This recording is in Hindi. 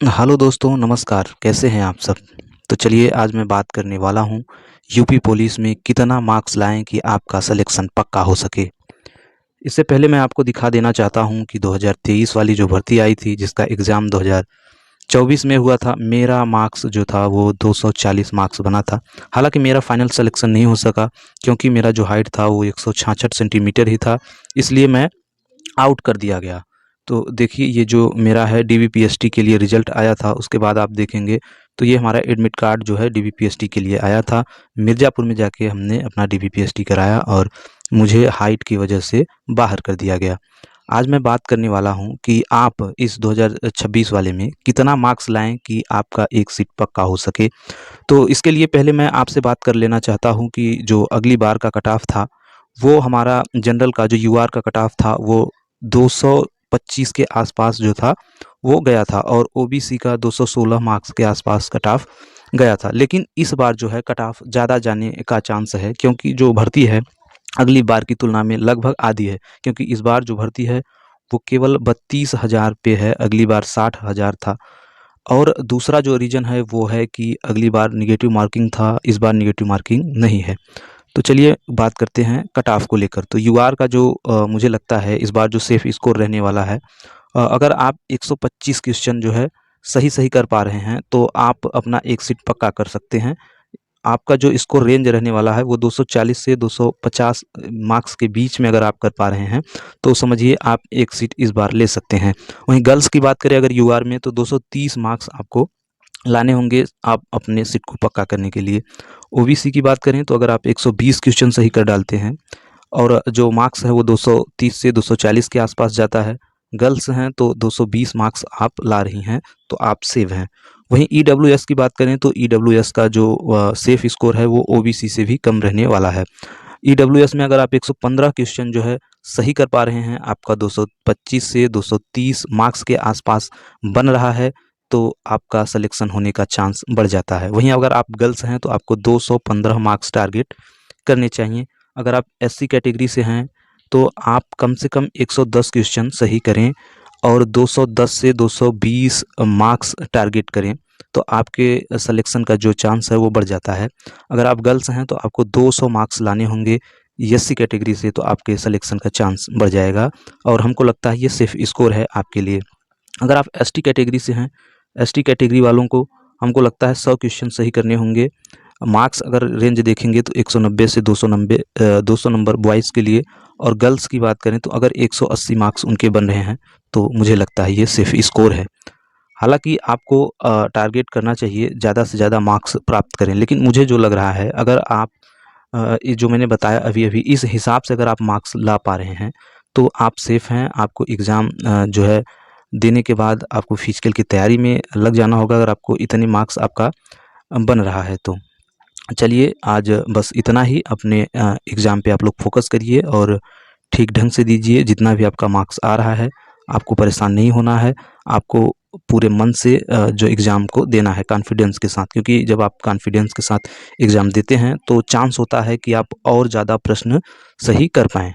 हेलो दोस्तों, नमस्कार। कैसे हैं आप सब? तो चलिए आज मैं बात करने वाला हूँ यूपी पुलिस में कितना मार्क्स लाएँ कि आपका सिलेक्शन पक्का हो सके। इससे पहले मैं आपको दिखा देना चाहता हूँ कि 2023 वाली जो भर्ती आई थी, जिसका एग्ज़ाम 2024 में हुआ था, मेरा मार्क्स जो था वो 240 मार्क्स बना था। हालाँकि मेरा फाइनल सिलेक्शन नहीं हो सका, क्योंकि मेरा जो हाइट था वो 166 सेंटीमीटर ही था, इसलिए मैं आउट कर दिया गया। तो देखिए, ये जो मेरा है डीबीपीएसटी के लिए रिज़ल्ट आया था, उसके बाद आप देखेंगे तो ये हमारा एडमिट कार्ड जो है डीबीपीएसटी के लिए आया था। मिर्ज़ापुर में जाके हमने अपना डीबीपीएसटी कराया और मुझे हाइट की वजह से बाहर कर दिया गया। आज मैं बात करने वाला हूँ कि आप इस 2026 वाले में कितना मार्क्स लाएँ कि आपका एक सीट पक्का हो सके। तो इसके लिए पहले मैं आपसे बात कर लेना चाहता हूँ कि जो अगली बार का कट ऑफ था, वो हमारा जनरल का जो यूआर का कट ऑफ था, वो 225 के आसपास जो था वो गया था और ओबीसी का 216 मार्क्स के आसपास कट ऑफ गया था। लेकिन इस बार जो है कट ऑफ ज़्यादा जाने का चांस है, क्योंकि जो भर्ती है अगली बार की तुलना में लगभग आधी है, क्योंकि इस बार जो भर्ती है वो केवल 32,000 पे है, अगली बार 60,000 था। और दूसरा जो रीज़न है वो है कि अगली बार नेगेटिव मार्किंग था, इस बार नेगेटिव मार्किंग नहीं है। तो चलिए बात करते हैं कट ऑफ को लेकर। तो यूआर का जो मुझे लगता है इस बार जो सेफ स्कोर रहने वाला है, अगर आप 125 क्वेश्चन जो है सही कर पा रहे हैं, तो आप अपना एक सीट पक्का कर सकते हैं। आपका जो स्कोर रेंज रहने वाला है वो 240 से 250 मार्क्स के बीच में अगर आप कर पा रहे हैं, तो समझिए आप एक सीट इस बार ले सकते हैं। वहीं गर्ल्स की बात करें अगर यूआर में, तो 230 मार्क्स आपको लाने होंगे आप अपने सीट को पक्का करने के लिए। ओबीसी की बात करें तो अगर आप 120 क्वेश्चन सही कर डालते हैं और जो मार्क्स है वो 230 से 240 के आसपास जाता है, गर्ल्स हैं तो 220 मार्क्स आप ला रही हैं, तो आप सेव हैं। वहीं ईडब्ल्यूएस की बात करें तो ईडब्ल्यूएस का जो सेफ स्कोर है वो ओबीसी से भी कम रहने वाला है। ईडब्ल्यूएस में अगर आप 115 क्वेश्चन जो है सही कर पा रहे हैं, आपका 225 से 230 मार्क्स के आसपास बन रहा है, तो आपका सिलेक्शन होने का चांस बढ़ जाता है। वहीं अगर आप गर्ल्स हैं तो आपको 215 मार्क्स टारगेट करने चाहिए। अगर आप एससी कैटेगरी से हैं तो आप कम से कम 110 क्वेश्चन सही करें और 210 से 220 मार्क्स टारगेट करें, तो आपके सिलेक्शन का जो चांस है वो बढ़ जाता है। अगर आप गर्ल्स हैं तो आपको 200 मार्क्स लाने होंगे एससी कैटेगरी से, तो आपके सिलेक्शन का चांस बढ़ जाएगा और हमको लगता है ये सेफ स्कोर है आपके लिए। अगर आप एसटी कैटेगरी से हैं, एसटी कैटेगरी वालों को हमको लगता है 100 क्वेश्चन सही करने होंगे। मार्क्स अगर रेंज देखेंगे तो 190 से 200 नंबर बॉयज़ के लिए, और गर्ल्स की बात करें तो अगर 180 मार्क्स उनके बन रहे हैं, तो मुझे लगता है ये सेफ स्कोर है। हालाँकि आपको टारगेट करना चाहिए ज़्यादा से ज़्यादा मार्क्स प्राप्त करें, लेकिन मुझे जो लग रहा है अगर आप ये जो मैंने बताया अभी-अभी इस हिसाब से अगर आप मार्क्स ला पा रहे हैं, तो आप सेफ हैं। आपको एग्ज़ाम जो है देने के बाद आपको फिजिकल की तैयारी में लग जाना होगा, अगर आपको इतने मार्क्स आपका बन रहा है तो। चलिए आज बस इतना ही। अपने एग्ज़ाम पे आप लोग फ़ोकस करिए और ठीक ढंग से दीजिए। जितना भी आपका मार्क्स आ रहा है, आपको परेशान नहीं होना है। आपको पूरे मन से जो एग्ज़ाम को देना है कॉन्फिडेंस के साथ, क्योंकि जब आप कॉन्फिडेंस के साथ एग्ज़ाम देते हैं तो चांस होता है कि आप और ज़्यादा प्रश्न सही कर पाएँ।